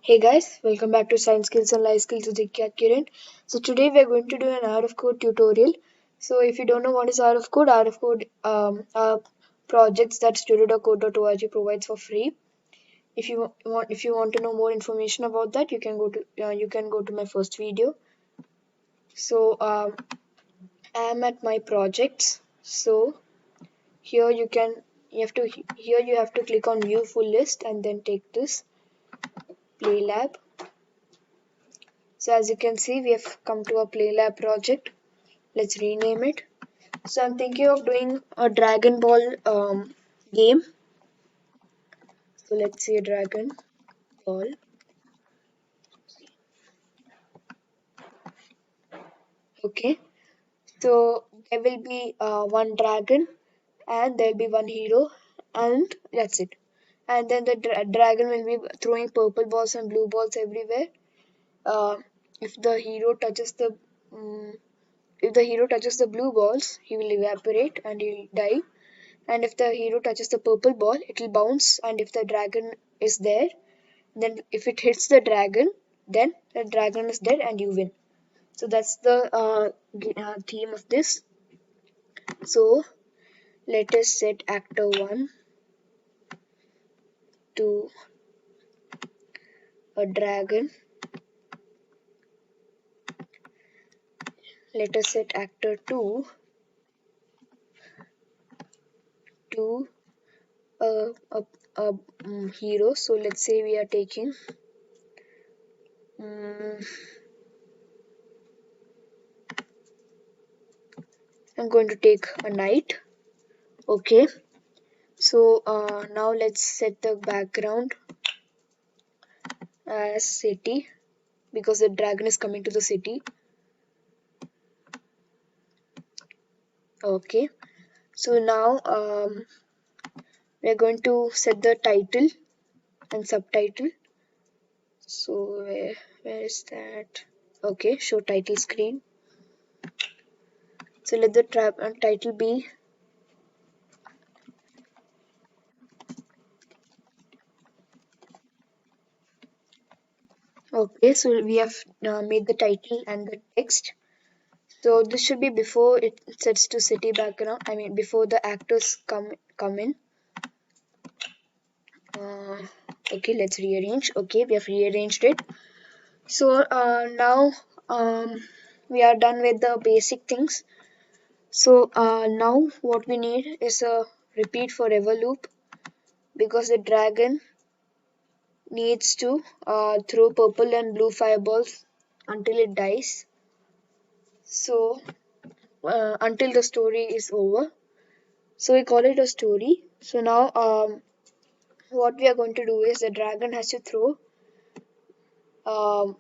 Hey guys, welcome back to Science Skills and Life Skills with Vikhyath, Kiran. So today we are going to do an R of Code tutorial. So if you don't know what is R of Code are projects that student.code.org provides for free. If you want to know more information about that, you can go to my first video. So I am at my projects. So here you have to click on View Full List and then take this Play Lab. So as you can see, we have come to a Play Lab project. Let's rename it. So I'm thinking of doing a Dragon Ball game. So let's see a Dragon Ball. Okay. So there will be one dragon and there will be one hero and that's it. And then the dragon will be throwing purple balls and blue balls everywhere. Uh, if the hero touches the um, if the hero touches the blue balls, he will evaporate and he'll die. And if the hero touches the purple ball, it will bounce. And if the dragon is there, then if it hits the dragon, then the dragon is dead and you win. So that's the theme of this. So let us set actor 1 to a dragon. Let us set actor 2 to a hero. So let's say we are taking I'm going to take a knight. Okay. So now let's set the background as city because the dragon is coming to the city. Okay. So now we are going to set the title and subtitle. So where is that? Okay, show title screen. So let the title be okay. So we have made the title and the text. So this should be before it sets to city background. I mean before the actors come in. Okay, let's rearrange. Okay, we have rearranged it. So now we are done with the basic things. So now what we need is a repeat forever loop because the dragon needs to throw purple and blue fireballs until it dies. So until the story is over. So we call it a story. So now what we are going to do is the dragon has to throw um,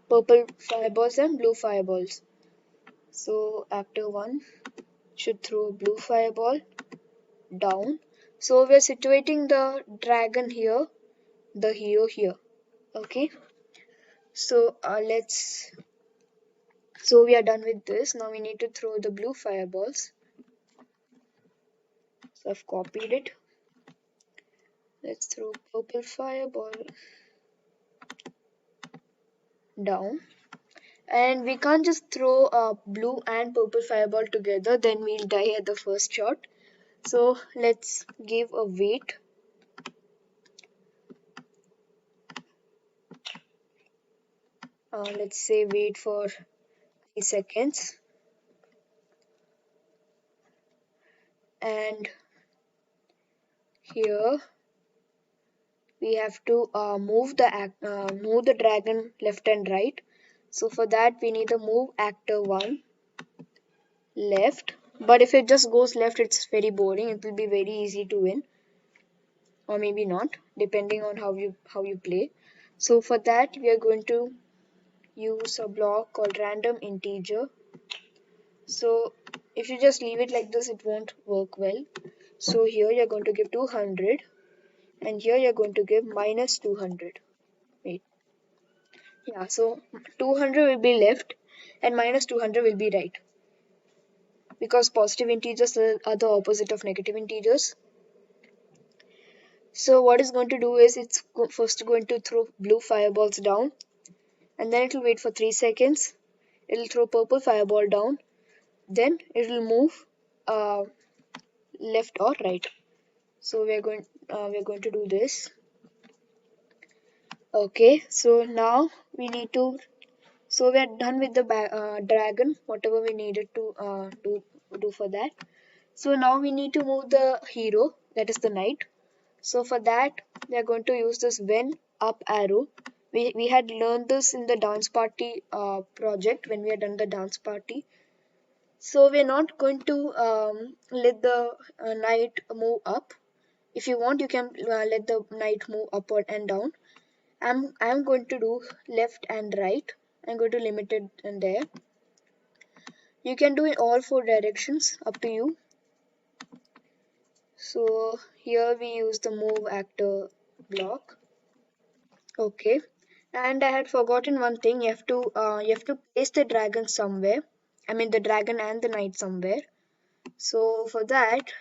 purple fireballs and blue fireballs. So actor 1 should throw blue fireball down. So we are situating the dragon here, the hero here. Okay. So so we are done with this. Now we need to throw the blue fireballs. So I've copied it. Let's throw purple fireball down. And we can't just throw blue and purple fireball together, then we'll die at the first shot. So let's give a wait. Let's say wait for 3 seconds. And here we have to move the dragon left and right. So for that we need to move actor 1 left. But if it just goes left, it's very boring. It will be very easy to win, or maybe not, depending on how you play. So for that we are going to use a block called random integer. So if you just leave it like this, it won't work well. So here you're going to give 200 and here you're going to give minus 200. Wait. Yeah, so 200 will be left and minus 200 will be right. Because positive integers are the opposite of negative integers. So what it's going to do is first going to throw blue fireballs down, and then it will wait for 3 seconds. It'll throw purple fireball down, then it will move uh, left or right. So we're going to do this. Okay, so now we need to. So we are done with the dragon, whatever we needed to do for that. So now we need to move the hero, that is the knight. So for that, we are going to use this when up arrow. We had learned this in the dance party project when we had done the dance party. So we're not going to let the knight move up. If you want, you can let the knight move up and down. I'm going to do left and right. I'm going to limit it in there. You can do it all 4 directions, up to you. So here we use the move actor block. Okay. And I had forgotten one thing. You have to place the dragon somewhere. I mean the dragon and the knight somewhere. So for that,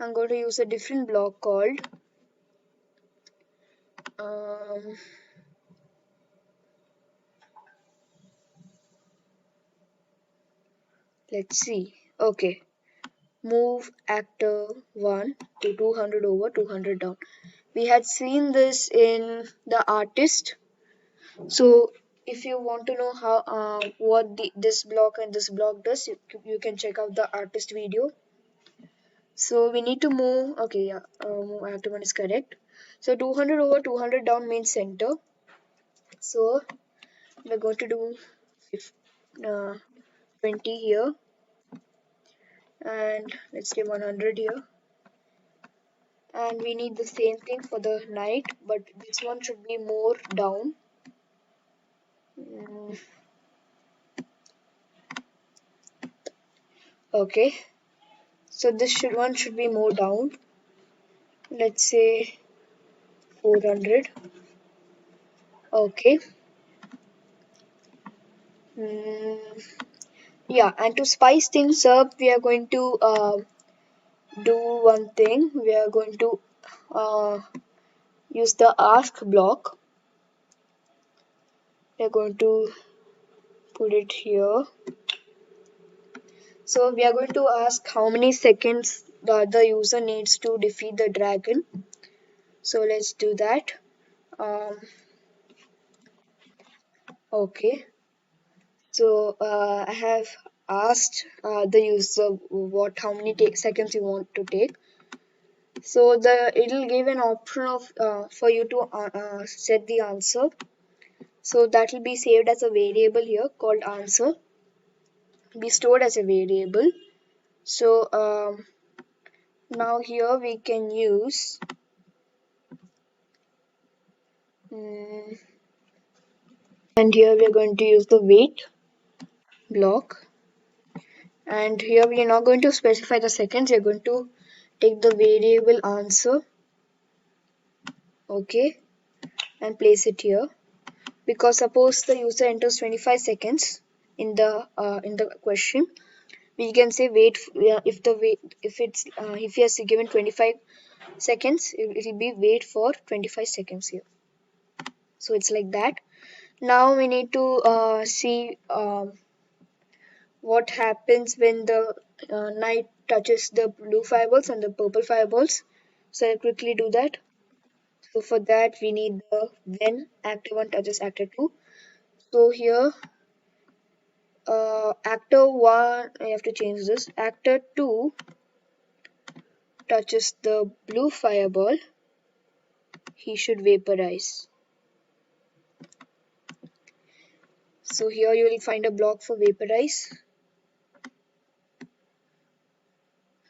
I'm going to use a different block called um, let's see. Okay. Move actor 1 to 200 over 200 down. We had seen this in the artist. So if you want to know how what this block and this block does, you can check out the artist video. So we need to move. Okay, yeah, move actor 1 is correct. So 200 over 200 down means center. So we're going to do 20 here, and let's say 100 here. And we need the same thing for the knight, but this one should be more down. Mm, okay, so this one should be more down. Let's say 400. Okay. Mm, yeah, and to spice things up, we are going to do one thing. We are going to uh, use the ask block. We are going to put it here. So we are going to ask how many seconds the user needs to defeat the dragon. So let's do that. Um, okay. So I have asked the user how many seconds you want to take. So it'll give an option of for you to set the answer. So that will be saved as a variable here called answer. Be stored as a variable. So now here we can use mm, and here we are going to use the wait block. And here we are not going to specify the seconds. We are going to take the variable answer, okay, and place it here. Because suppose the user enters 25 seconds in the question, we can say wait. If the wait if he has given 25 seconds, it will be wait for 25 seconds here. So it's like that. Now we need to see what happens when the knight touches the blue fireballs and the purple fireballs. So I'll quickly do that. So for that we need the when actor 1 touches actor 2. So here actor 1, I have to change this. Actor 2 touches the blue fireball, he should vaporize. So here you will find a block for vaporize.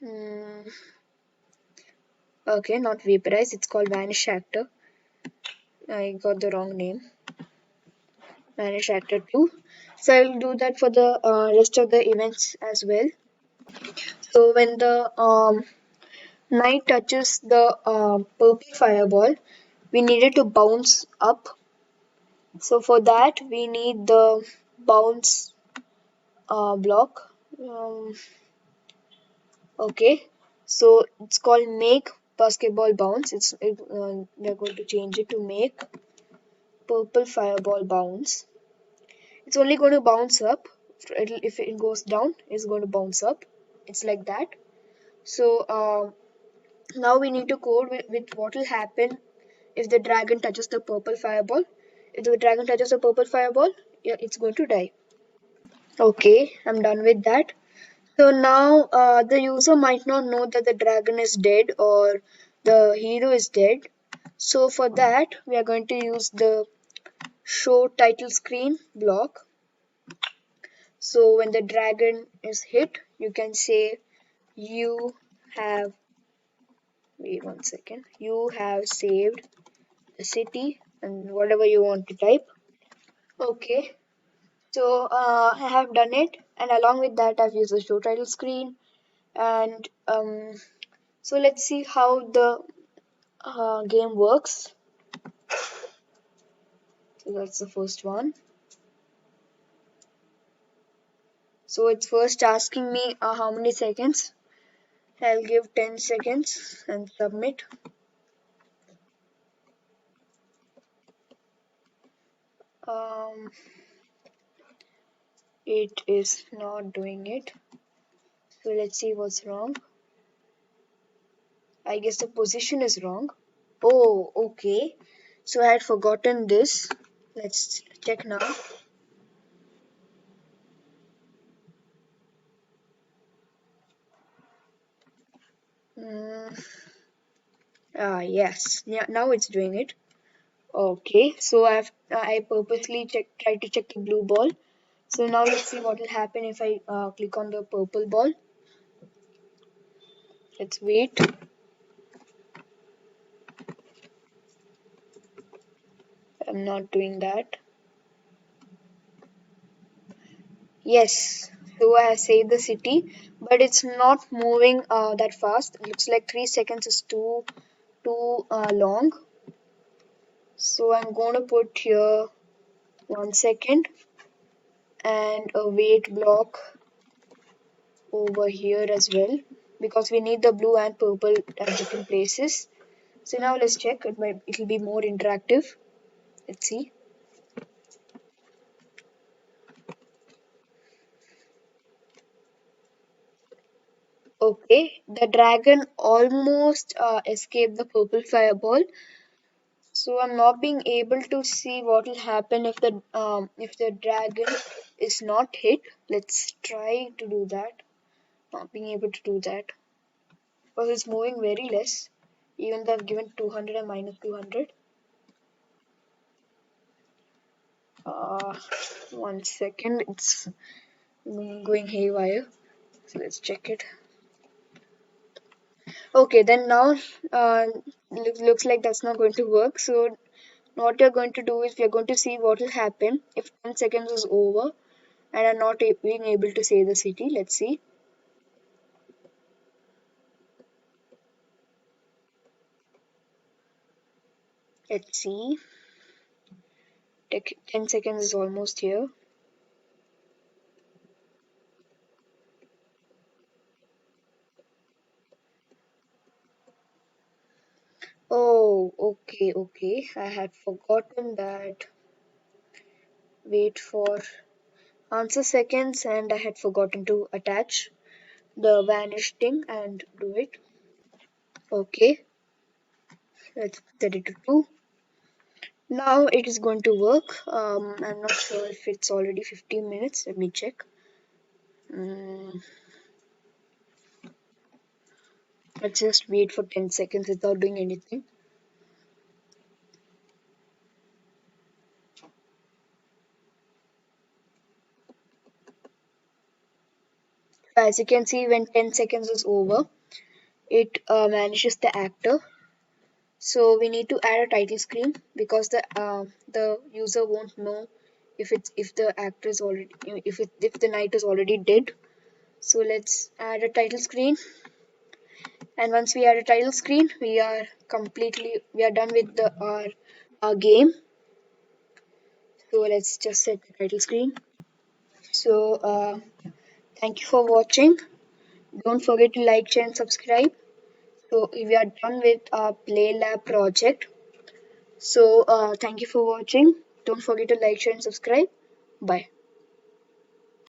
Hmm. Okay, not vaporize, it's called vanish actor. I got the wrong name. Vanish actor 2. So I will do that for the rest of the events as well. So when the knight touches the purple fireball, we needed to bounce up. So for that we need the bounce block. Okay, so it's called make basketball bounce. We're going to change it to make purple fireball bounce. It's only going to bounce up. If it goes down, it's going to bounce up. It's like that. So now we need to code with what will happen if the dragon touches the purple fireball. If the dragon touches the purple fireball, yeah, it's going to die. Okay, I'm done with that. So now the user might not know that the dragon is dead or the hero is dead. So for that, we are going to use the show title screen block. So when the dragon is hit, you can say you have, wait 1 second, you have saved the city and whatever you want to type. Okay, so I have done it, and along with that, I've used the show title screen. And so let's see how the game works. So that's the first one. So it's first asking me how many seconds. I'll give 10 seconds and submit. Um, it is not doing it. So let's see what's wrong. I guess the position is wrong. Oh, okay. So I had forgotten this. Let's check now. Mm, yes. Yeah, now it's doing it. Okay. So I purposely tried to check the blue ball. So now let's see what will happen if I click on the purple ball. Let's wait. I'm not doing that. Yes, so I saved the city, but it's not moving that fast. It looks like 3 seconds is too long. So I'm going to put here 1 second and a wait block over here as well because we need the blue and purple at different places. So now let's check. It'll be more interactive. Let's see. Okay, the dragon almost escaped the purple fireball. So I'm not being able to see what will happen if the dragon is not hit. Let's try to do that. Not being able to do that because it's moving very less. Even though I've given 200 and minus 200. 1 second, it's going haywire. So let's check it. Okay, then now looks like that's not going to work. So what we're going to do is we're going to see what will happen if 10 seconds is over and I'm not being able to save the city. Let's see. Let's see. 10 seconds is almost here. Oh, okay, okay. I had forgotten that. Wait for answer seconds and I had forgotten to attach the vanish thing and do it. Okay, let's set it to 2. Now it is going to work. I'm not sure if it's already 15 minutes. Let me check. Mm, let's just wait for 10 seconds without doing anything. As you can see, when 10 seconds is over, it vanishes the actor. So we need to add a title screen because the user won't know if the actor is already if the knight is already dead. So let's add a title screen. And once we add a title screen, we are done with our game. So let's just set the title screen. So thank you for watching. Don't forget to like, share, and subscribe. So we are done with our Play Lab project. So thank you for watching. Don't forget to like, share, and subscribe. Bye.